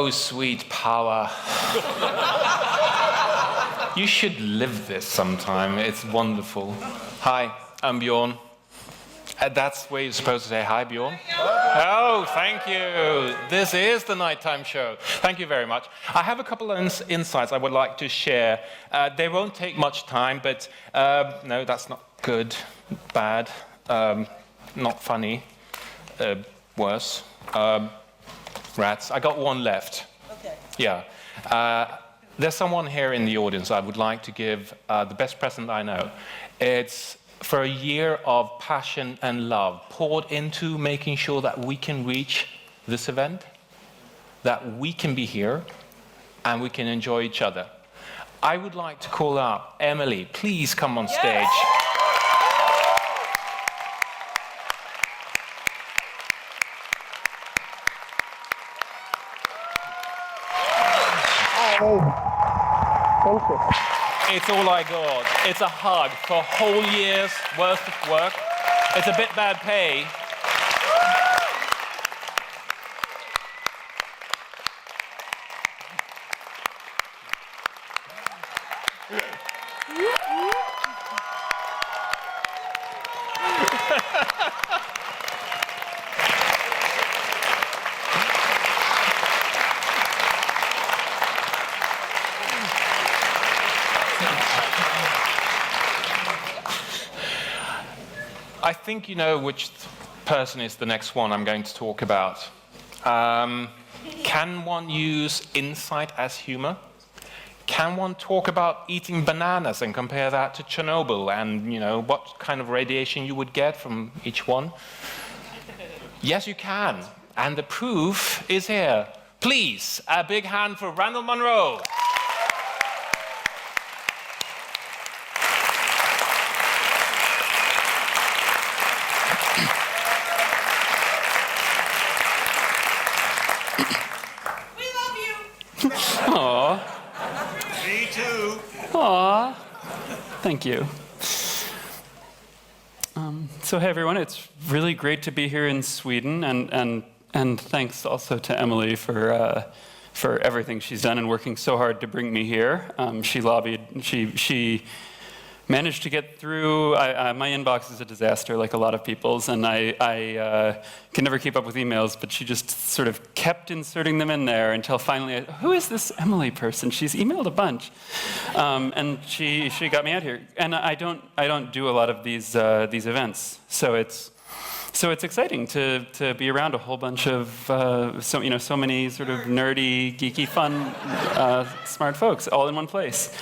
Oh, sweet power. You should live this sometime. It's wonderful. Hi, I'm Bjorn. That's where you're supposed to say hi, Bjorn. Oh, thank you. This is the nighttime show. Thank you very much. I have a couple of insights I would like to share. They won't take much time, but no, that's not good, bad, not funny, worse. Rats. I got one left. Okay. Yeah. There's someone here in the audience I would like to give the best present I know. It's for a year of passion and love poured into making sure that we can reach this event, that we can be here, and we can enjoy each other. I would like to call up Emily. Please come on stage. Thank you. It's all I got. It's a hug for a whole year's worth of work. It's a bit bad pay. I think you know which person is the next one I'm going to talk about. Can one use insight as humor? Can one talk about eating bananas and compare that to Chernobyl and, you know, what kind of radiation you would get from each one? Yes, you can. And the proof is here. Please, a big hand for Randall Munroe. Aw. Me too. Aw. Thank you. So hey everyone, it's really great to be here in Sweden, and thanks also to Emily for everything she's done and working so hard to bring me here. She lobbied. She managed to get through. My inbox is a disaster, like a lot of people's, and I can never keep up with emails, but she just sort of kept inserting them in there until finally, who is this Emily person? She's emailed a bunch, and she got me out here. And I don't do a lot of these events, so it's exciting to be around a whole bunch of so many sort of nerdy, geeky, fun, smart folks all in one place.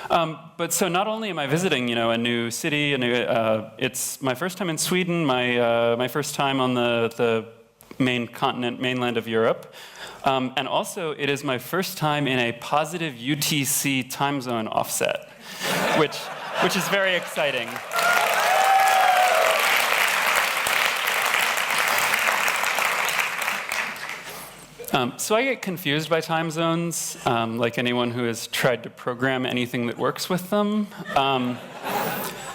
But so not only am I visiting, a new city, it's my first time in Sweden, my first time on the mainland of Europe, and also it is my first time in a positive UTC time zone offset, which is very exciting. So I get confused by time zones, like anyone who has tried to program anything that works with them.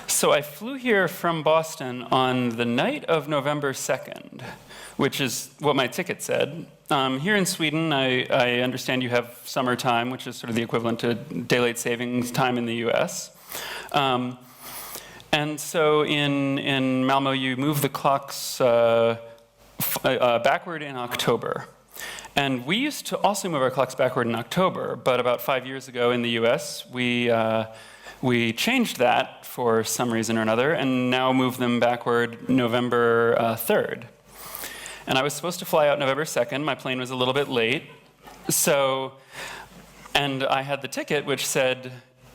So I flew here from Boston on the night of November 2nd, which is what my ticket said. Here in Sweden, I understand you have summertime, which is sort of the equivalent to daylight savings time in the US. And so in Malmo, you move the clocks backward in October. And we used to also move our clocks backward in October, but about 5 years ago in the US, we changed that for some reason or another, and now move them backward November 3rd. And I was supposed to fly out November 2nd. My plane was a little bit late. And I had the ticket which said,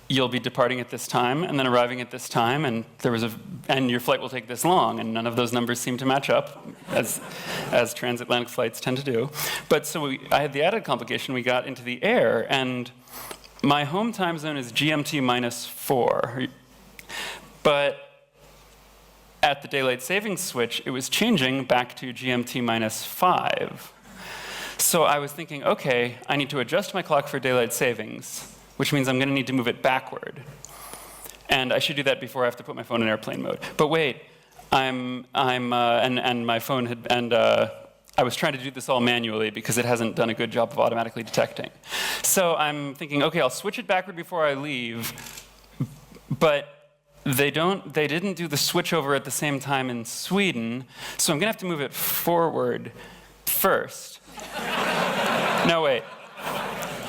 you'll be departing at this time and then arriving at this time, and and your flight will take this long, and none of those numbers seem to match up, as transatlantic flights tend to do. But so I had the added complication. We got into the air, and my home time zone is GMT -4, but at the daylight savings switch, it was changing back to GMT -5. So I was thinking, okay, I need to adjust my clock for daylight savings, which means I'm going to need to move it backward. And I should do that before I have to put my phone in airplane mode. But wait, and my phone had, and I was trying to do this all manually because it hasn't done a good job of automatically detecting. So I'm thinking, okay, I'll switch it backward before I leave, but they didn't do the switch over at the same time in Sweden, so I'm gonna have to move it forward first. No, wait.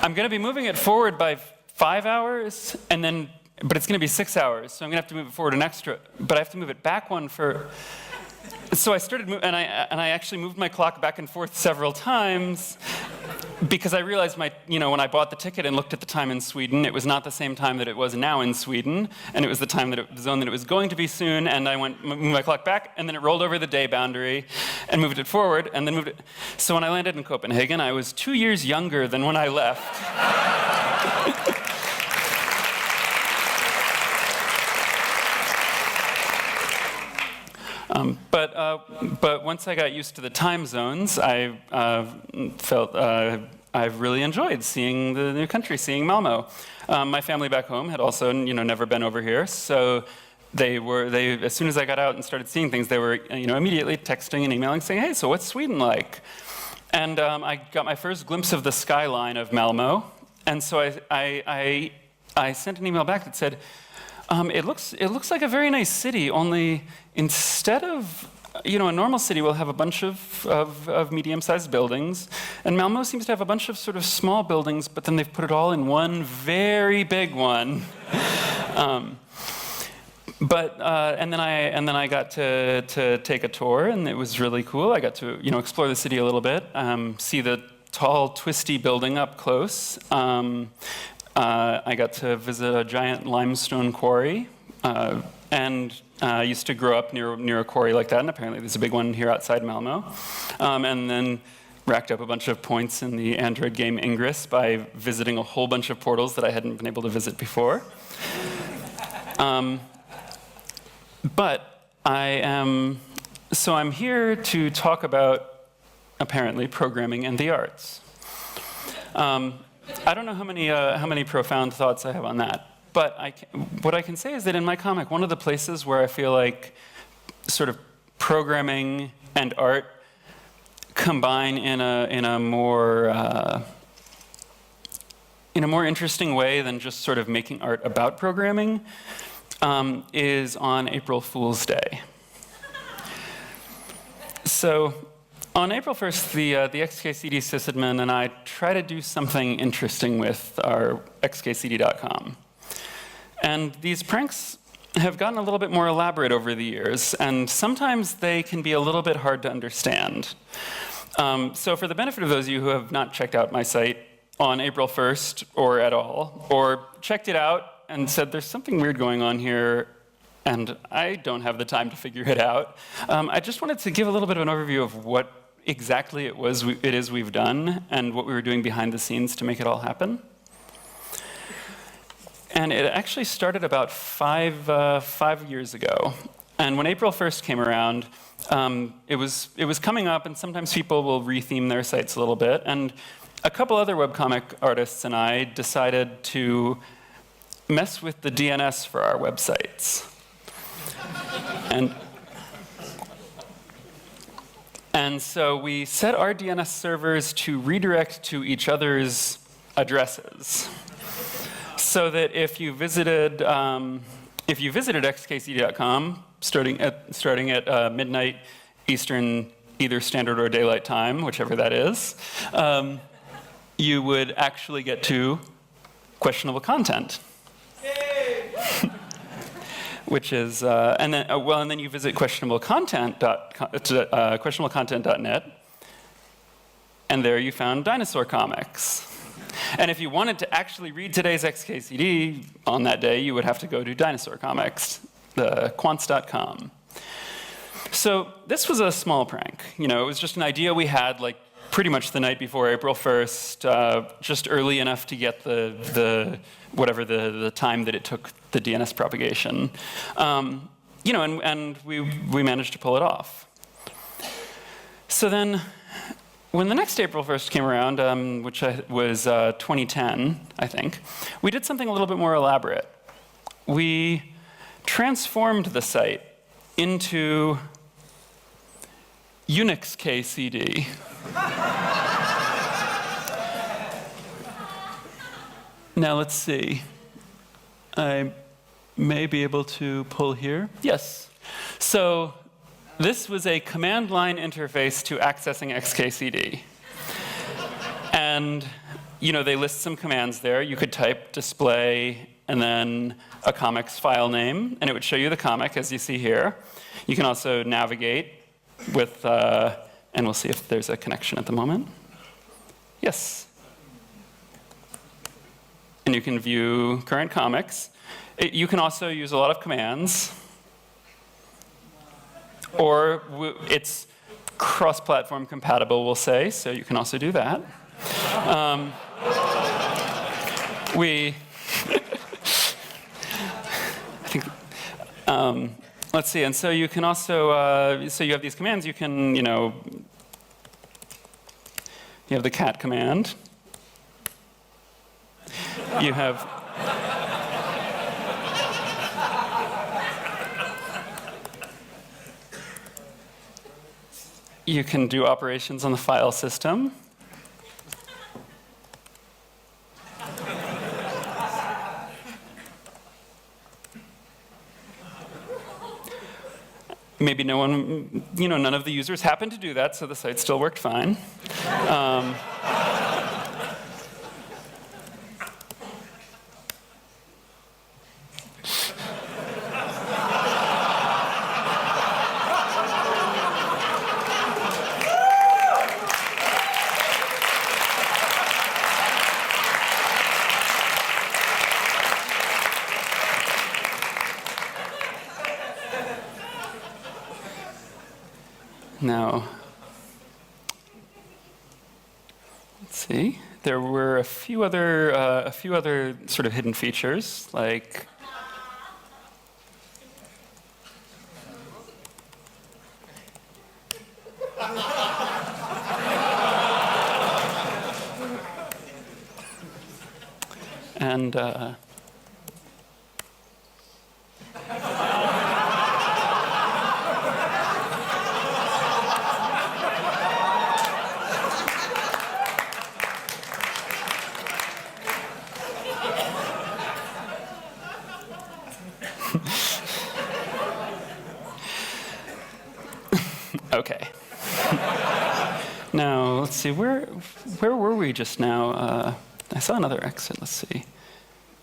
I'm gonna be moving it forward by 5 hours, but it's gonna be 6 hours, so I'm gonna have to move it forward an extra, but I have to move it back one for. So I started, and I actually moved my clock back and forth several times because I realized when I bought the ticket and looked at the time in Sweden, it was not the same time that it was now in Sweden, and it was the time the zone that it was going to be soon, and I moved my clock back, and then it rolled over the day boundary and moved it forward, and then moved it. So when I landed in Copenhagen, I was 2 years younger than when I left. But once I got used to the time zones, I felt I've really enjoyed seeing the new country, seeing Malmo. My family back home had also, never been over here, so they as soon as I got out and started seeing things, they were, immediately texting and emailing, saying, "Hey, so what's Sweden like?" And I got my first glimpse of the skyline of Malmo, and so I sent an email back that said, it looks like a very nice city, only instead of, a normal city will have a bunch of medium-sized buildings, and Malmo seems to have a bunch of sort of small buildings, but then they've put it all in one very big one. And then I got to take a tour, and it was really cool. I got to, explore the city a little bit, see the tall, twisty building up close. I got to visit a giant limestone quarry, and I used to grow up near a quarry like that, and apparently there's a big one here outside Malmo. And then racked up a bunch of points in the Android game Ingress by visiting a whole bunch of portals that I hadn't been able to visit before. So I'm here to talk about, apparently, programming and the arts. I don't know how many profound thoughts I have on that, but what I can say is that in my comic, one of the places where I feel like sort of programming and art combine in a more interesting way than just sort of making art about programming is on April Fool's Day. So. On April 1st, the XKCD sysadmin and I try to do something interesting with our xkcd.com. And these pranks have gotten a little bit more elaborate over the years, and sometimes they can be a little bit hard to understand. So for the benefit of those of you who have not checked out my site on April 1st or at all, or checked it out and said, there's something weird going on here, and I don't have the time to figure it out, I just wanted to give a little bit of an overview of what exactly it is we've done and what we were doing behind the scenes to make it all happen. And it actually started about five years ago. And when April 1st came around, it was coming up, and sometimes people will retheme their sites a little bit. And a couple other webcomic artists and I decided to mess with the DNS for our websites. And so we set our DNS servers to redirect to each other's addresses, so that if you visited xkcd.com starting at midnight Eastern, either Standard or Daylight Time, whichever that is, you would actually get to questionable content. Which is, and then you visit questionablecontent.net, and there you found dinosaur comics. And if you wanted to actually read today's XKCD on that day, you would have to go to Dinosaur Comics, the quants.com. So this was a small prank. It was just an idea we had, like, pretty much the night before April 1st, just early enough to get the time that it took the DNS propagation. And we managed to pull it off. So then, when the next April 1st came around, which was 2010, I think, we did something a little bit more elaborate. We transformed the site into Unix KCD. Now let's see. I may be able to pull here. Yes. So this was a command line interface to accessing XKCD. And they list some commands there. You could type display and then a comic's file name, and it would show you the comic, as you see here. You can also navigate with, and we'll see if there's a connection at the moment. Yes. And you can view current comics. You can also use a lot of commands. Or it's cross-platform compatible, we'll say, so you can also do that. Let's see, and so you can also, so you have these commands, you can, you have the cat command. You have, you can do operations on the file system. Maybe no one, none of the users happened to do that, so the site still worked fine. Now, let's see. There were a few other sort of hidden features, like and okay. Now, let's see, where were we just now? I saw another exit, let's see.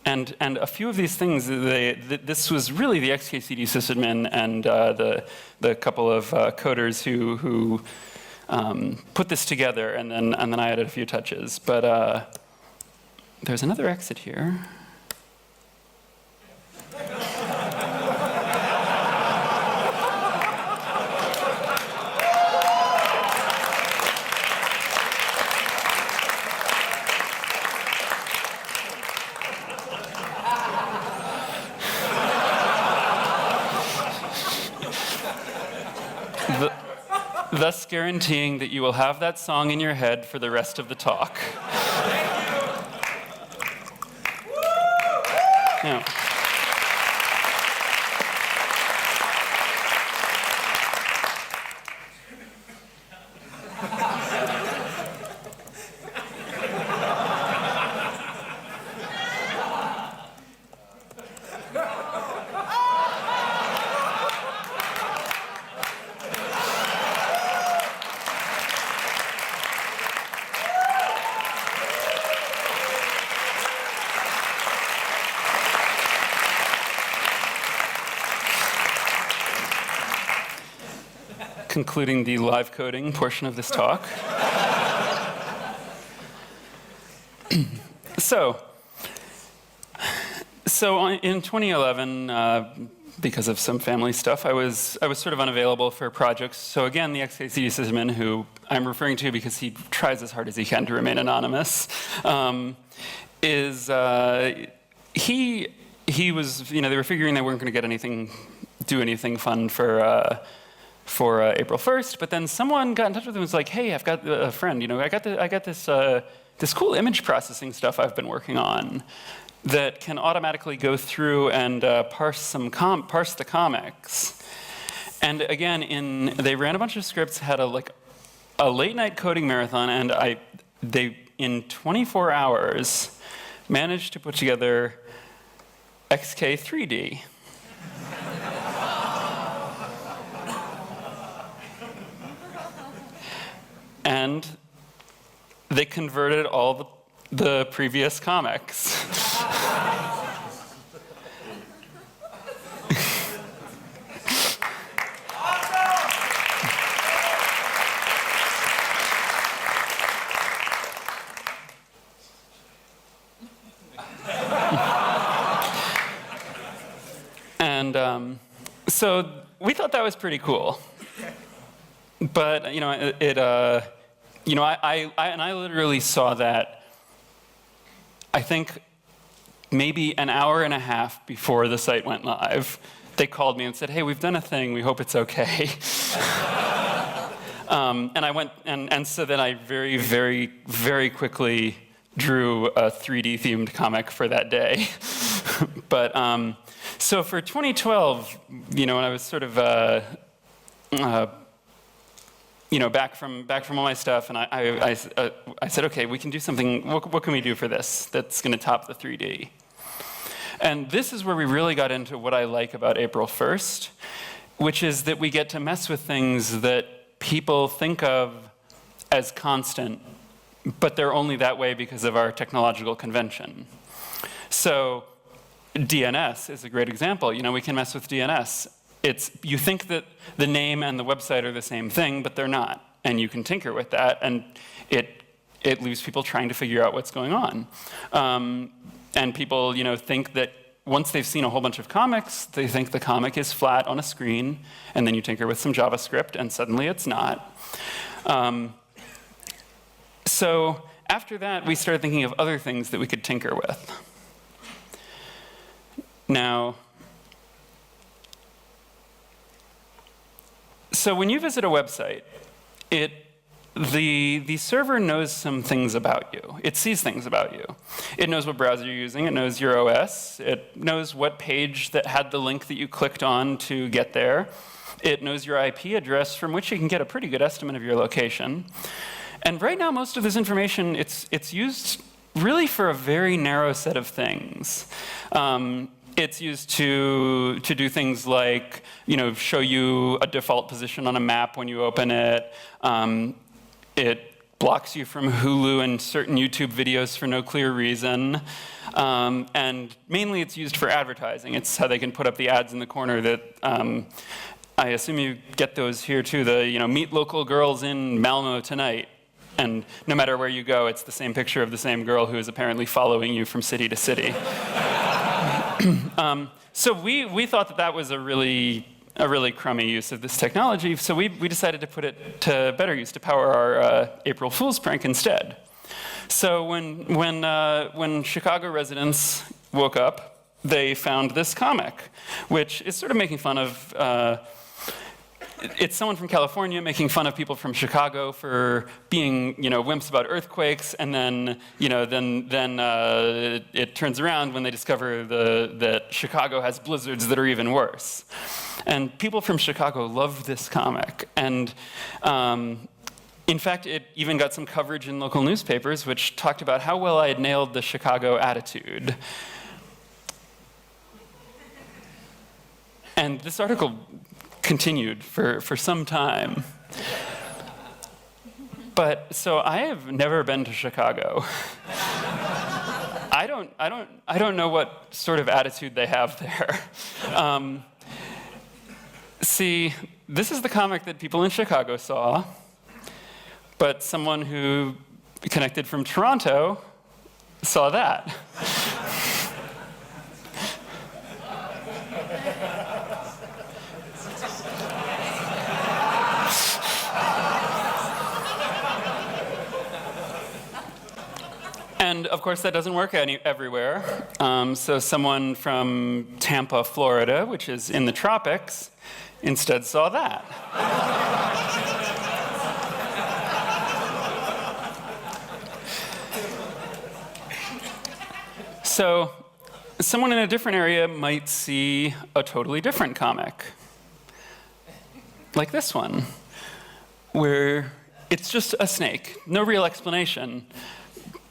And a few of these things, this was really the XKCD sysadmin and the couple of coders who put this together, and then I added a few touches. But there's another exit here. Thus guaranteeing that you will have that song in your head for the rest of the talk. Now, concluding the live coding portion of this talk. So in 2011, because of some family stuff, I was sort of unavailable for projects. So again, the XKCD sysadmin, who I'm referring to because he tries as hard as he can to remain anonymous, he was, they were figuring they weren't going to get do anything fun for April 1st, but then someone got in touch with him and was like, hey, I've got a friend, I got this cool image processing stuff I've been working on that can automatically go through and parse the comics. And again, they ran a bunch of scripts, had a late night coding marathon, and they in 24 hours managed to put together XK3D. And they converted all the previous comics. And so we thought that was pretty cool. But I literally saw that, I think, maybe an hour and a half before the site went live. They called me and said, "Hey, we've done a thing. We hope it's okay." And I went, and so then I very, very, very quickly drew a 3D themed comic for that day. But so for 2012, when I was sort of back from all my stuff, and I said, okay, we can do something. What can we do for this that's going to top the 3D? And this is where we really got into what I like about April 1st, which is that we get to mess with things that people think of as constant, but they're only that way because of our technological convention. So DNS is a great example. We can mess with DNS. You think that the name and the website are the same thing, but they're not. And you can tinker with that, and it leaves people trying to figure out what's going on. And people, think that once they've seen a whole bunch of comics, they think the comic is flat on a screen, and then you tinker with some JavaScript, and suddenly it's not. So after that, we started thinking of other things that we could tinker with. Now, so when you visit a website, the server knows some things about you. It sees things about you. It knows what browser you're using. It knows your OS. It knows what page that had the link that you clicked on to get there. It knows your IP address, from which you can get a pretty good estimate of your location. And right now, most of this information, it's used really for a very narrow set of things. It's used to do things like, show you a default position on a map when you open it. It blocks you from Hulu and certain YouTube videos for no clear reason. And mainly it's used for advertising. It's how they can put up the ads in the corner that, I assume you get those here too, the, meet local girls in Malmo tonight. And no matter where you go, it's the same picture of the same girl who is apparently following you from city to city. So we thought that was a really crummy use of this technology, so we decided to put it to better use, to power our April Fool's prank instead. So when Chicago residents woke up, they found this comic, which is sort of making fun of, it's someone from California making fun of people from Chicago for being, wimps about earthquakes, and then, it turns around when they discover that Chicago has blizzards that are even worse. And people from Chicago loved this comic, and in fact, it even got some coverage in local newspapers, which talked about how well I had nailed the Chicago attitude. And this article continued for some time. But so I have never been to Chicago. I don't know what sort of attitude they have there. See, this is the comic that people in Chicago saw, but someone who connected from Toronto saw that. And of course, that doesn't work everywhere. So someone from Tampa, Florida, which is in the tropics, instead saw that. So someone in a different area might see a totally different comic. like this one, where it's just a snake, no real explanation.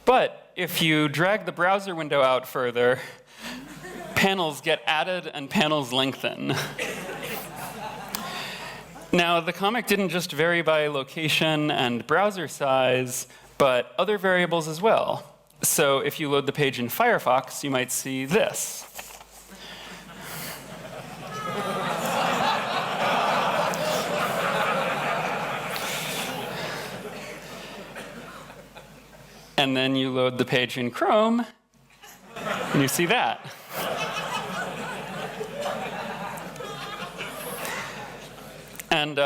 But if you drag the browser window out further, panels get added and panels lengthen. Now, the comic didn't just vary by location and browser size, but other variables as well. So if you load the page in Firefox, you might see this. And then you load the page in Chrome, and you see that. And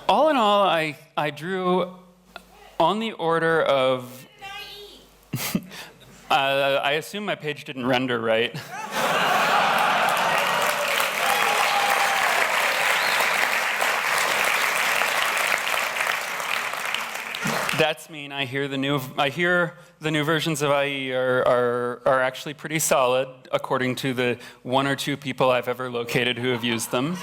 all in all, I drew on the order of... I assume my page didn't render right. That's mean I hear the new versions of IE are actually pretty solid, according to the 1 or 2 people I've ever located who have used them.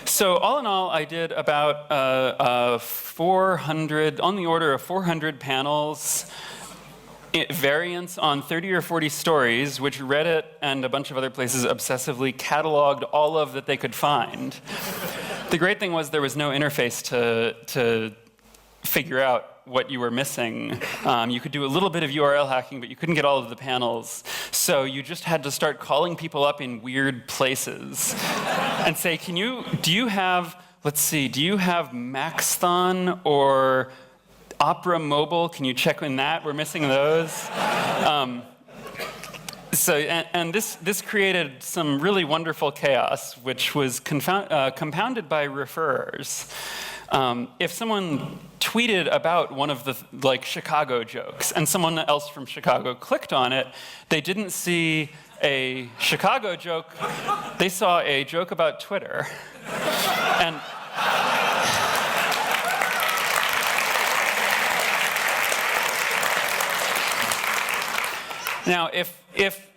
So all in all, I did about 400, on the order of 400 panels, variants on 30 or 40 stories, which Reddit and a bunch of other places obsessively cataloged all of that they could find. The great thing was there was no interface to figure out what you were missing. You could do a little bit of URL hacking, but you couldn't get all of the panels. So you just had to start calling people up in weird places and say, do you have Maxthon or Opera Mobile? Can you check in that? We're missing those. This created some really wonderful chaos, which was compounded by referrers. If someone tweeted about one of the Chicago jokes, and someone else from Chicago clicked on it, they didn't see a Chicago joke, they saw a joke about Twitter. And now, if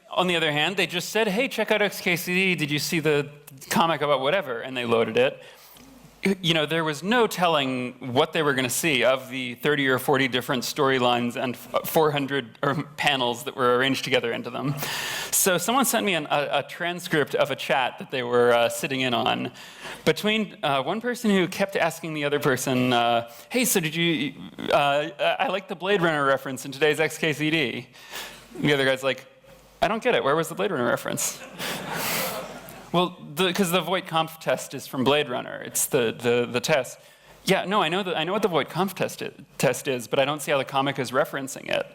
on the other hand, they just said, hey, check out XKCD, did you see the comic about whatever? And they loaded it. There was no telling what they were going to see of the 30 or 40 different storylines and 400 panels that were arranged together into them. So someone sent me a transcript of a chat that they were sitting in on between one person who kept asking the other person, hey, so did you, I like the Blade Runner reference in today's XKCD. The other guy's like, I don't get it. Where was the Blade Runner reference? Well, because the Voight-Kampff test is from Blade Runner. It's the test. Yeah, no, I know what the Voight-Kampff test is, but I don't see how the comic is referencing it.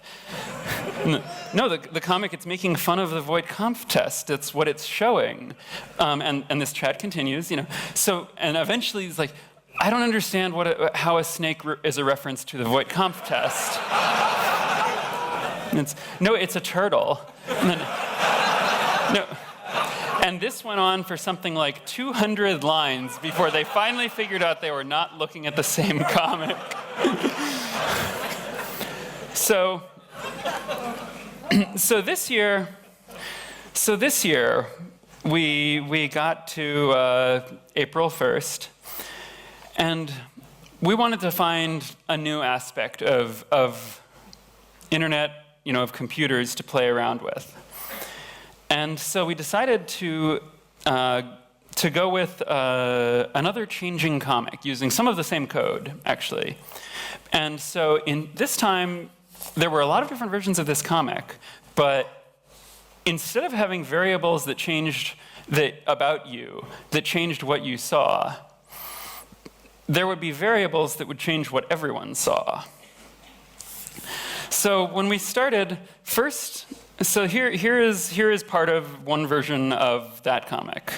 No, the comic, it's making fun of the Voight-Kampff test. That's what it's showing. And this chat continues, So, and eventually he's like, I don't understand how a snake is a reference to the Voight-Kampff test. It's a turtle. And this went on for something like 200 lines before they finally figured out they were not looking at the same comic. So this year we got to April 1st, and we wanted to find a new aspect of internet, of computers to play around with. And so we decided to go with another changing comic using some of the same code, actually. And so in this time, there were a lot of different versions of this comic, but instead of having variables that changed about you, that changed what you saw, there would be variables that would change what everyone saw. So when we started, first, so here is part of one version of that comic.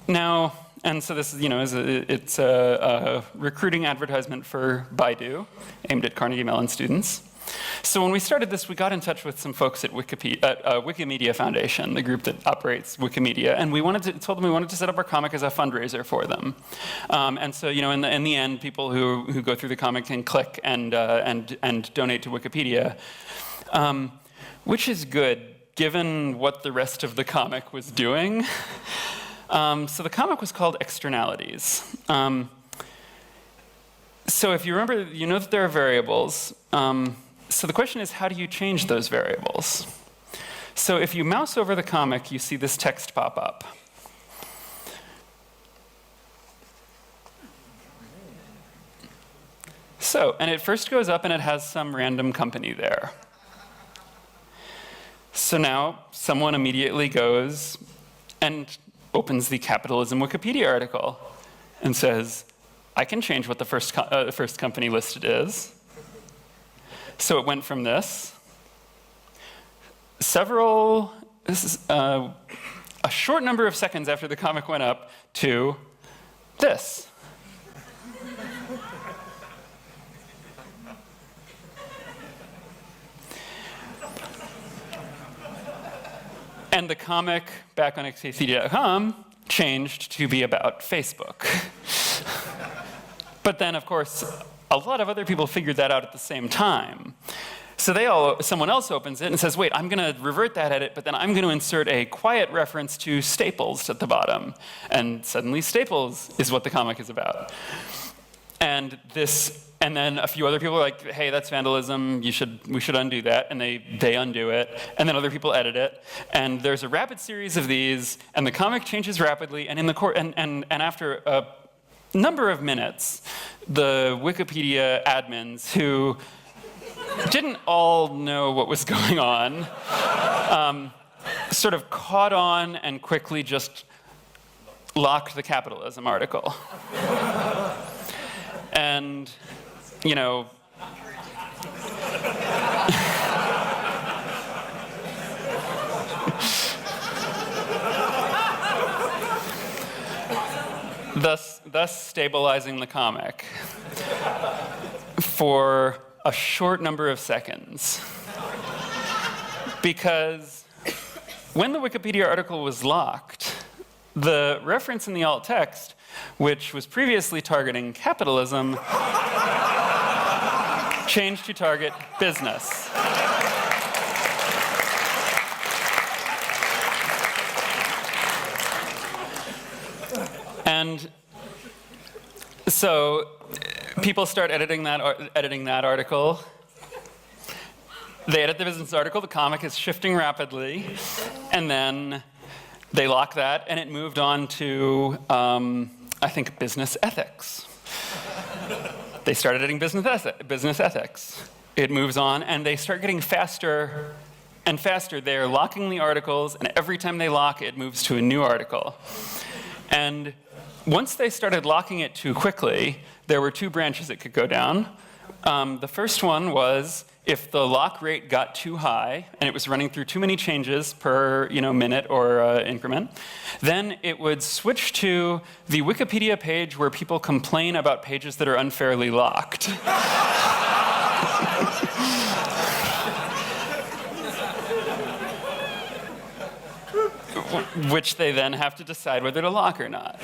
Now, and so this is, it's a recruiting advertisement for Baidu, aimed at Carnegie Mellon students. So when we started this, we got in touch with some folks at Wikimedia Foundation, the group that operates Wikimedia, and we told them we wanted to set up our comic as a fundraiser for them. And so, in the end, people who go through the comic can click and donate to Wikipedia, which is good. given what the rest of the comic was doing. So the comic was called Externalities. So if you remember, you know that there are variables. So the question is, how do you change those variables? So if you mouse over the comic, you see this text pop up. So, and it first goes up and it has some random company there. So now someone immediately goes and opens the capitalism Wikipedia article and says, I can change what the first company listed is. So it went from this. A short number of seconds after the comic went up to this. And the comic back on xkcd.com changed to be about Facebook. But then, of course, a lot of other people figured that out at the same time. So someone else opens it and says, wait, I'm going to revert that edit, but then I'm going to insert a quiet reference to Staples at the bottom. And suddenly Staples is what the comic is about. And then a few other people are like, hey, that's vandalism, we should undo that, and they undo it, and then other people edit it, and there's a rapid series of these, and the comic changes rapidly, and after a number of minutes, the Wikipedia admins who didn't all know what was going on, sort of caught on and quickly just locked the capitalism article. And, you know, thus stabilizing the comic for a short number of seconds. Because when the Wikipedia article was locked, the reference in the alt text, which was previously targeting capitalism, changed to target business. And so people start editing that article. They edit the business article, the comic is shifting rapidly, and then they lock that, and it moved on to, I think, business ethics. They start editing business ethics. It moves on, and they start getting faster and faster. They're locking the articles, and every time they lock, it moves to a new article. And once they started locking it too quickly, there were two branches it could go down. The first one was if the lock rate got too high and it was running through too many changes per minute or increment, then it would switch to the Wikipedia page where people complain about pages that are unfairly locked. Which they then have to decide whether to lock or not.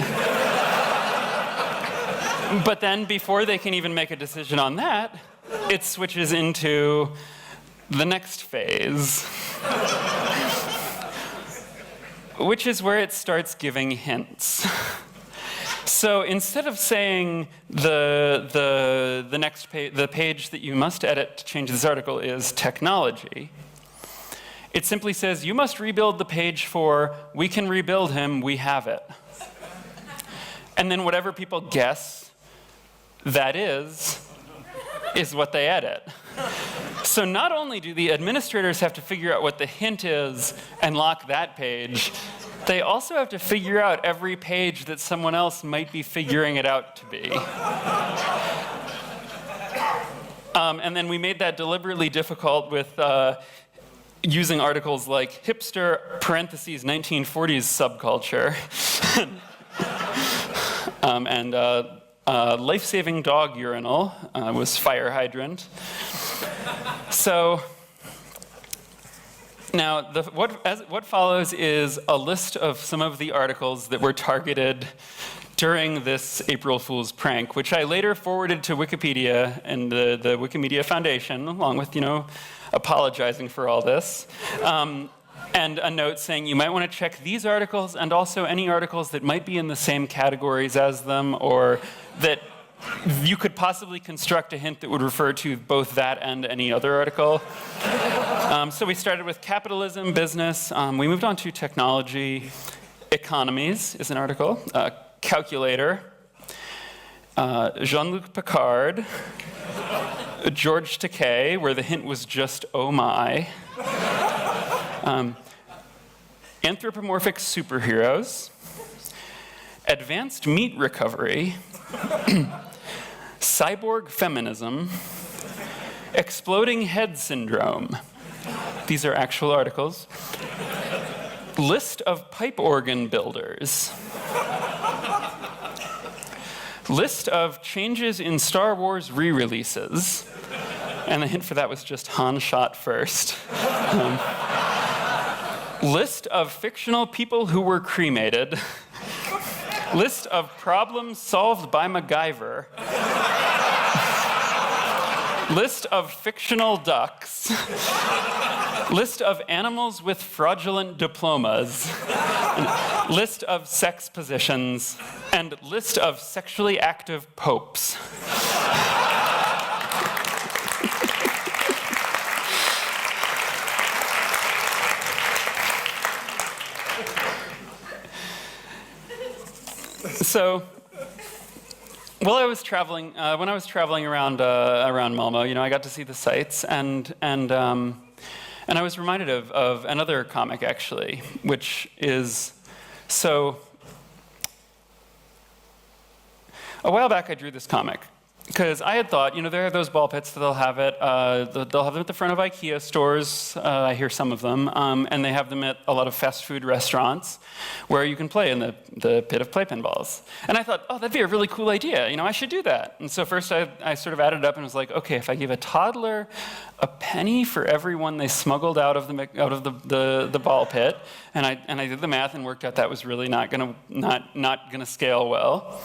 But then before they can even make a decision on that, it switches into the next phase, which is where it starts giving hints. So instead of saying the next page, the page that you must edit to change this article is technology, it simply says, you must rebuild the page for, we can rebuild him, we have it. And then whatever people guess that is what they edit. So not only do the administrators have to figure out what the hint is and lock that page, they also have to figure out every page that someone else might be figuring it out to be. And then we made that deliberately difficult with using articles like hipster parentheses 1940s subculture and life-saving dog urinal was fire hydrant. So now what follows is a list of some of the articles that were targeted during this April Fool's prank, which I later forwarded to Wikipedia and the Wikimedia Foundation, along with, apologizing for all this. and a note saying you might want to check these articles and also any articles that might be in the same categories as them, or that you could possibly construct a hint that would refer to both that and any other article. So we started with capitalism, business. We moved on to technology. Economies is an article. Calculator. Jean-Luc Picard. George Takei, where the hint was just oh my. Anthropomorphic superheroes. Advanced meat recovery. Cyborg feminism. Exploding head syndrome. These are actual articles. List of pipe organ builders. List of changes in Star Wars re-releases. And the hint for that was just Han shot first. List of fictional people who were cremated. List of problems solved by MacGyver. List of fictional ducks. List of animals with fraudulent diplomas. List of sex positions. And list of sexually active popes. So, while I was traveling, when I was traveling around Malmo, I got to see the sights, and I was reminded of another comic actually, which is so. A while back, I drew this comic because I had thought, there are those ball pits that they'll have they'll have them at the front of IKEA stores. I hear some of them, and they have them at a lot of fast food restaurants where you can play in the pit of playpen balls. And I thought, oh, that'd be a really cool idea. I should do that. And so first I sort of added up and was like, okay, if I give a toddler a penny for every one they smuggled out of the ball pit, and I did the math and worked out that was really not gonna scale well.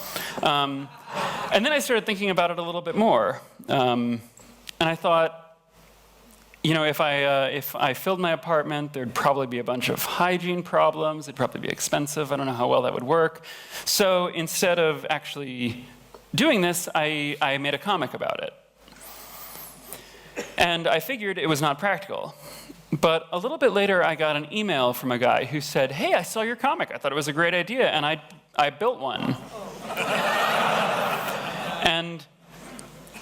And then I started thinking about it a little bit more, and I thought, if I filled my apartment, there'd probably be a bunch of hygiene problems. It'd probably be expensive. I don't know how well that would work. So instead of actually doing this, I made a comic about it. And I figured it was not practical. But a little bit later, I got an email from a guy who said, hey, I saw your comic. I thought it was a great idea, and I built one. And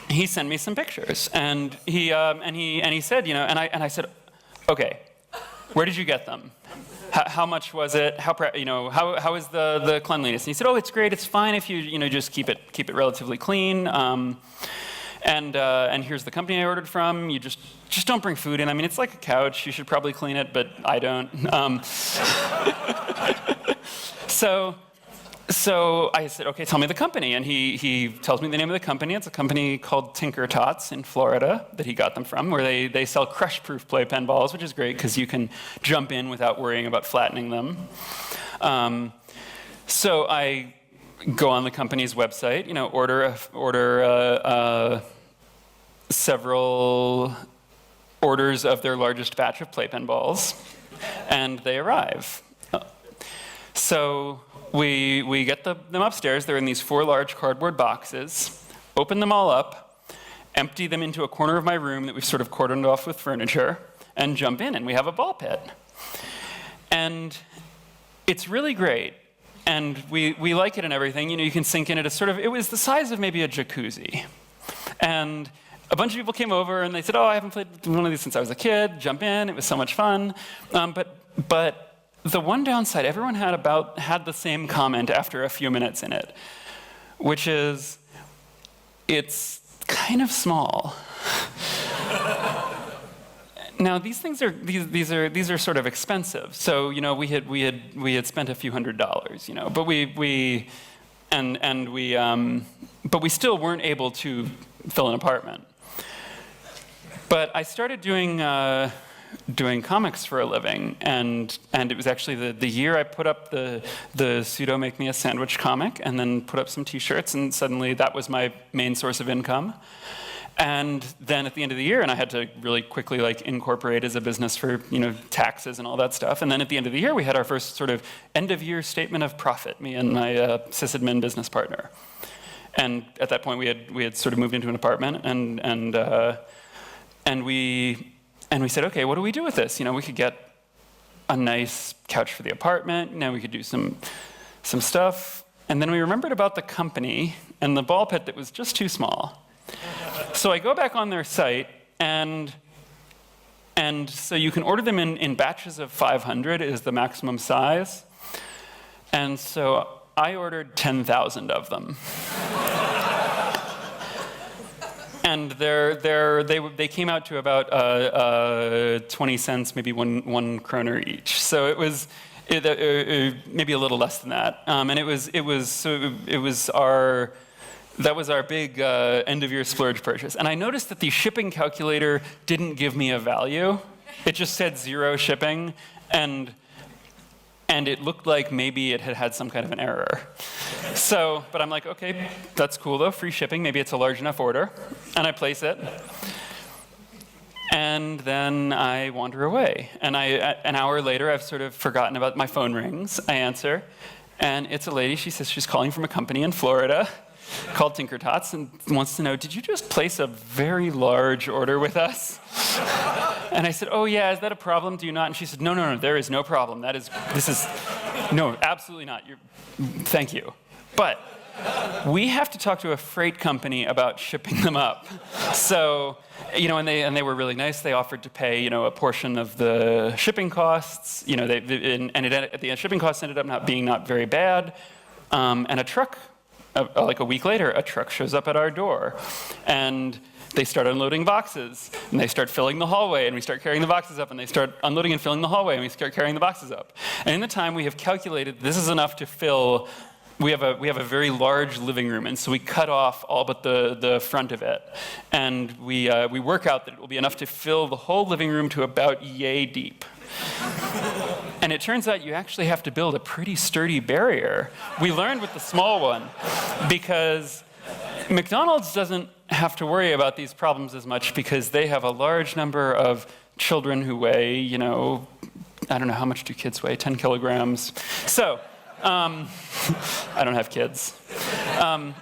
he sent me some pictures, and he said, and I said, okay, where did you get them? How much was it? How is the cleanliness? And he said, oh, it's great. It's fine if you just keep it relatively clean. And here's the company I ordered from. You just don't bring food in. I mean, it's like a couch. You should probably clean it, but I don't. So I said, okay, tell me the company. And he tells me the name of the company. It's a company called Tinker Tots in Florida that he got them from, where they sell crush-proof playpen balls, which is great because you can jump in without worrying about flattening them. So I go on the company's website, order several orders of their largest batch of playpen balls, and they arrive. So we get them upstairs. They're in these 4 large cardboard boxes, open them all up, empty them into a corner of my room that we've sort of cordoned off with furniture, and jump in, and we have a ball pit. And it's really great. And we like it and everything. You can sink in it. It was the size of maybe a jacuzzi. And a bunch of people came over and they said, oh, I haven't played one of these since I was a kid. Jump in, it was so much fun. But the one downside, everyone had the same comment after a few minutes in it, which is, it's kind of small. Now these things are these are sort of expensive. So we had spent a few $100s, but but we still weren't able to fill an apartment. But I started doing comics for a living, and it was actually the year I put up the pseudo Make Me a Sandwich comic, and then put up some T-shirts, and suddenly that was my main source of income. And then at the end of the year, and I had to really quickly like incorporate as a business for taxes and all that stuff. And then at the end of the year, we had our first sort of end of year statement of profit, me and my sysadmin business partner. And at that point, we had sort of moved into an apartment, and we said, okay, what do we do with this? We could get a nice couch for the apartment. We could do some stuff. And then we remembered about the company and the ball pit that was just too small. So I go back on their site, and so you can order them in batches of 500 is the maximum size. And so I ordered 10,000 of them. And they came out to about 20 cents, maybe one kroner each. So it was maybe a little less than that. And that was our big end of year splurge purchase. And I noticed that the shipping calculator didn't give me a value. It just said 0 shipping, and it looked like maybe it had some kind of an error. But I'm like, okay, that's cool though, free shipping, maybe it's a large enough order. And I place it. And then I wander away. And an hour later, I've sort of forgotten about my phone rings. I answer, and it's a lady. She says she's calling from a company in Florida called Tinker Tots and wants to know, did you just place a very large order with us? And I said, oh yeah, is that a problem? Do you not? And she said, no, there is no problem. No, absolutely not. Thank you. But we have to talk to a freight company about shipping them up. So, and they were really nice. They offered to pay, a portion of the shipping costs. The shipping costs ended up not being very bad. And a truck, like a week later, a truck shows up at our door, and they start unloading boxes, and they start filling the hallway, and we start carrying the boxes up, and they start unloading and filling the hallway, and we start carrying the boxes up. And in the time we have calculated, this is enough to fill. We have a very large living room, and so we cut off all but the front of it, and we work out that it will be enough to fill the whole living room to about yay deep. And it turns out you actually have to build a pretty sturdy barrier. We learned with the small one, because McDonald's doesn't have to worry about these problems as much because they have a large number of children who weigh, I don't know, how much do kids weigh? 10 kilograms. So, I don't have kids. But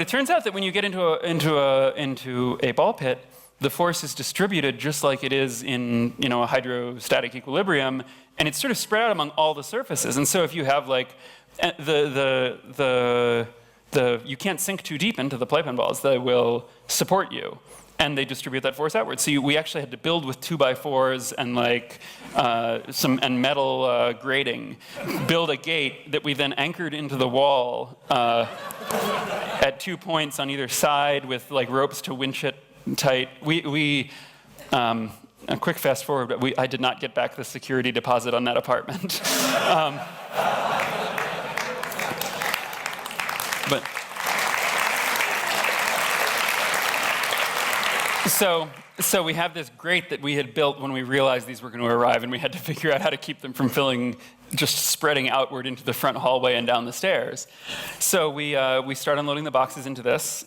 it turns out that when you get into a ball pit, the force is distributed just like it is in a hydrostatic equilibrium, and it's sort of spread out among all the surfaces. And so if you have like you can't sink too deep into the playpen balls; they will support you, and they distribute that force outwards. So we actually had to build with 2x4s and some metal grating, build a gate that we then anchored into the wall at 2 points on either side with ropes to winch it tight. A quick fast forward, I did not get back the security deposit on that apartment. So we have this grate that we had built when we realized these were going to arrive, and we had to figure out how to keep them from just spreading outward into the front hallway and down the stairs. So we start unloading the boxes into this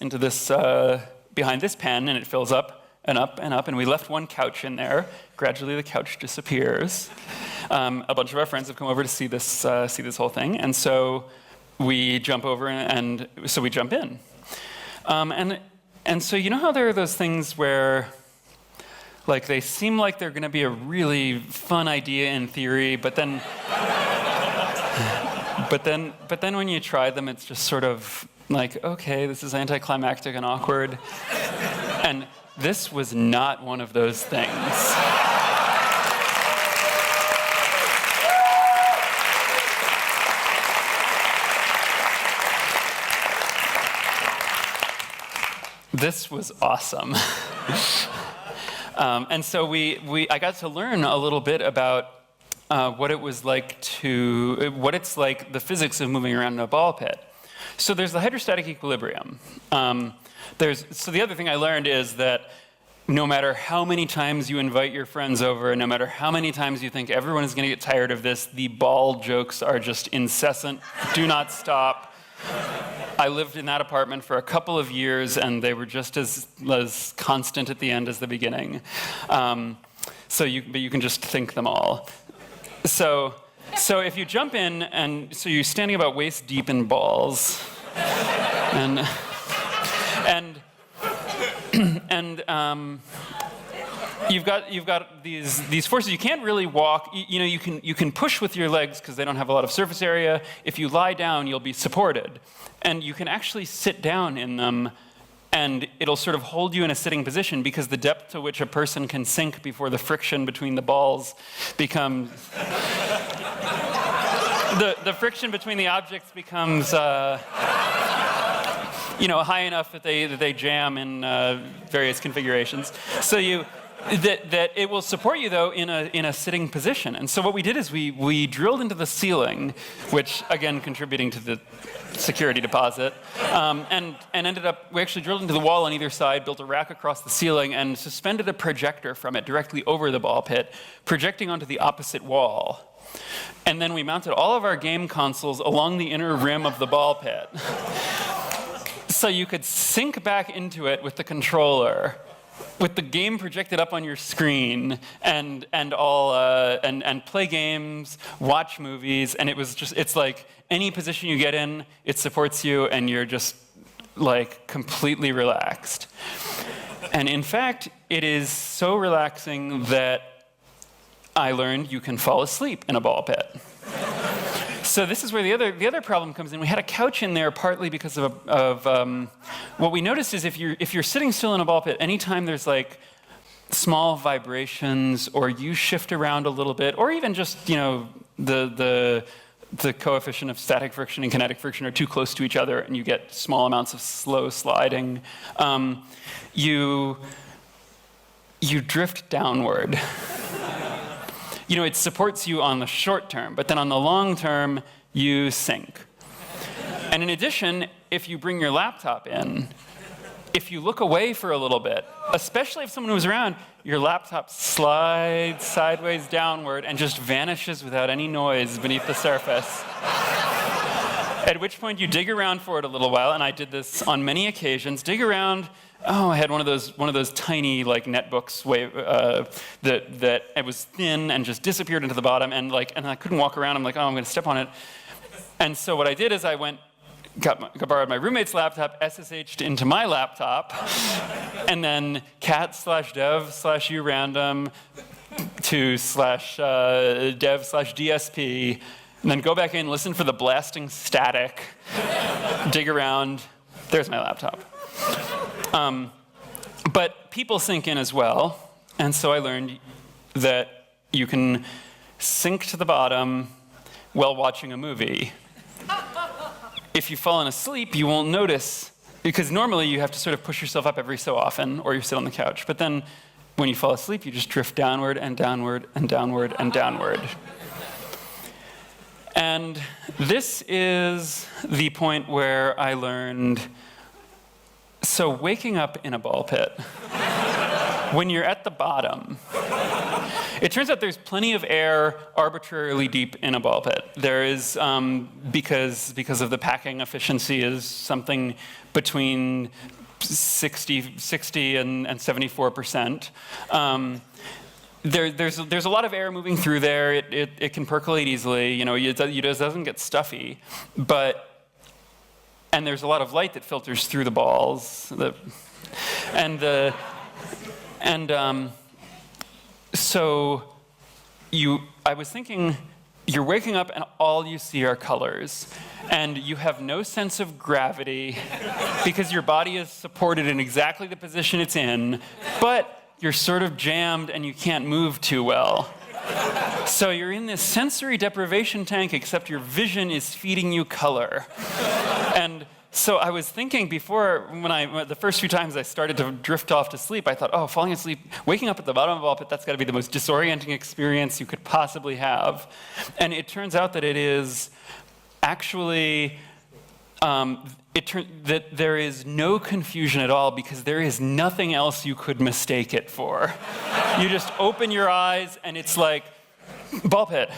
behind this pen, and it fills up and up and up, and we left one couch in there. Gradually the couch disappears. A bunch of our friends have come over to see this whole thing, and so we jump over, and so we jump in. And so how there are those things where they seem like they're going to be a really fun idea in theory, but then when you try them, it's just sort of okay, this is anticlimactic and awkward. And this was not one of those things. This was awesome. And so I got to learn a little bit about what it's like, the physics of moving around in a ball pit. So there's the hydrostatic equilibrium. So the other thing I learned is that no matter how many times you invite your friends over, and no matter how many times you think everyone is going to get tired of this, the ball jokes are just incessant, do not stop. I lived in that apartment for a couple of years, and they were just as constant at the end as the beginning. But you can just think them all. So if you jump in, and so you're standing about waist deep in balls, and you've got these forces. You can't really walk. You can push with your legs because they don't have a lot of surface area. If you lie down, you'll be supported, and you can actually sit down in them, and it'll sort of hold you in a sitting position because the depth to which a person can sink before the friction between the balls becomes the friction between the objects becomes high enough that they jam in various configurations. So that it will support you though in a sitting position. And so what we did is we drilled into the ceiling, which again contributing to the security deposit, and ended up, we actually drilled into the wall on either side, built a rack across the ceiling, and suspended a projector from it directly over the ball pit, projecting onto the opposite wall. And then we mounted all of our game consoles along the inner rim of the ball pit. So you could sink back into it with the controller, with the game projected up on your screen, and play games, watch movies, and it's like any position you get in, it supports you, and you're just like completely relaxed. And in fact, it is so relaxing that I learned you can fall asleep in a ball pit. So this is where the other problem comes in. We had a couch in there partly because of what we noticed is if you're sitting still in a ball pit, anytime there's like small vibrations or you shift around a little bit, or even just the coefficient of static friction and kinetic friction are too close to each other, and you get small amounts of slow sliding, you drift downward. It supports you on the short term, but then on the long term, you sink. And in addition, if you bring your laptop in, if you look away for a little bit, especially if someone was around, your laptop slides sideways downward and just vanishes without any noise beneath the surface. At which point you dig around for it a little while, and I did this on many occasions, dig around. Oh, I had one of those tiny like netbooks that it was thin and just disappeared into the bottom, and I couldn't walk around. I'm like, oh, I'm going to step on it. And so what I did is I borrowed my roommate's laptop, SSH'd into my laptop, and then cat/dev/urandom /dev/DSP, and then go back in, listen for the blasting static, dig around. There's my laptop. But people sink in as well, and so I learned that you can sink to the bottom while watching a movie. If you've fallen asleep, you won't notice, because normally you have to sort of push yourself up every so often, or you sit on the couch. But then when you fall asleep, you just drift downward and downward and downward and downward. And this is the point where I learned, so waking up in a ball pit, when you're at the bottom, it turns out there's plenty of air arbitrarily deep in a ball pit. There is, because of the packing efficiency, is something between 60 and 74%. There's a lot of air moving through there. It can percolate easily. It doesn't get stuffy, and there's a lot of light that filters through the balls. So I was thinking, you're waking up and all you see are colors, and you have no sense of gravity because your body is supported in exactly the position it's in, but you're sort of jammed and you can't move too well. So you're in this sensory deprivation tank, except your vision is feeding you color. And so I was thinking before, the first few times I started to drift off to sleep, I thought, oh, falling asleep, waking up at the bottom of a ball pit, that's got to be the most disorienting experience you could possibly have. And it turns out that it is actually, that there is no confusion at all, because there is nothing else you could mistake it for. You just open your eyes and it's like, ball pit.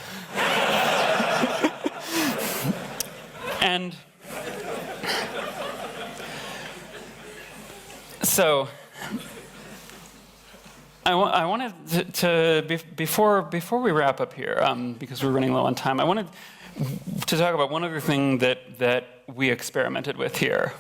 So I wanted to before we wrap up here, because we're running low on time, I wanted to talk about one other thing that we experimented with here.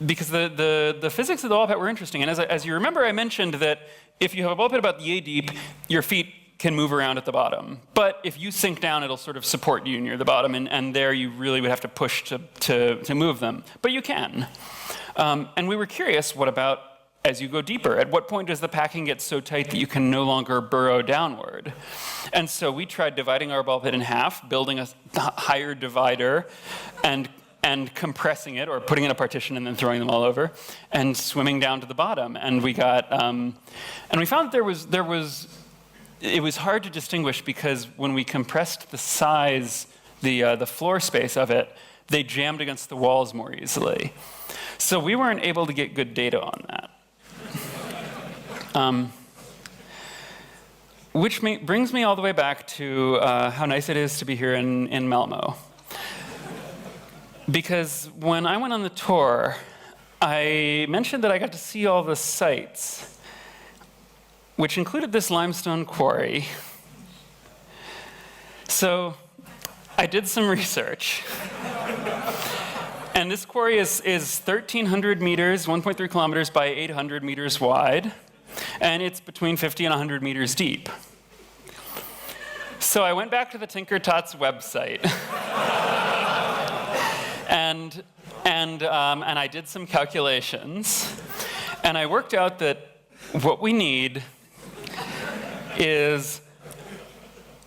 Because the physics of the ball pit were interesting. And as you remember, I mentioned that if you have a ball pit about yay deep, your feet can move around at the bottom. But if you sink down, it'll sort of support you near the bottom, and there you really would have to push to move them. But you can. And we were curious, what about as you go deeper? At what point does the packing get so tight that you can no longer burrow downward? And so we tried dividing our ball pit in half, building a higher divider, and compressing it, or putting in a partition and then throwing them all over, and swimming down to the bottom. And we got, and we found that it was hard to distinguish, because when we compressed the size, the floor space of it, they jammed against the walls more easily. So we weren't able to get good data on that. Which brings me all the way back to how nice it is to be here in Malmo. Because when I went on the tour, I mentioned that I got to see all the sites, which included this limestone quarry. So I did some research. And this quarry is 1,300 meters, 1.3 kilometers by 800 meters wide, and it's between 50 and 100 meters deep. So I went back to the Tinker Tots website, and I did some calculations, and I worked out that what we need is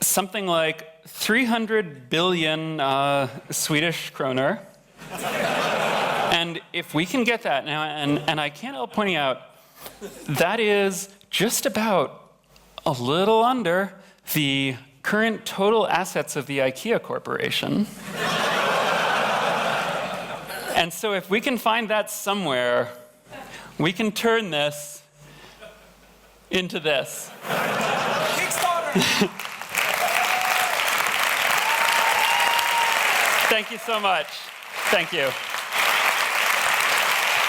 something like 300 billion Swedish kroner. And if we can get that now, and I can't help pointing out, that is just about a little under the current total assets of the IKEA Corporation. And so if we can find that somewhere, we can turn this into this. Kickstarter! Thank you so much. Thank you.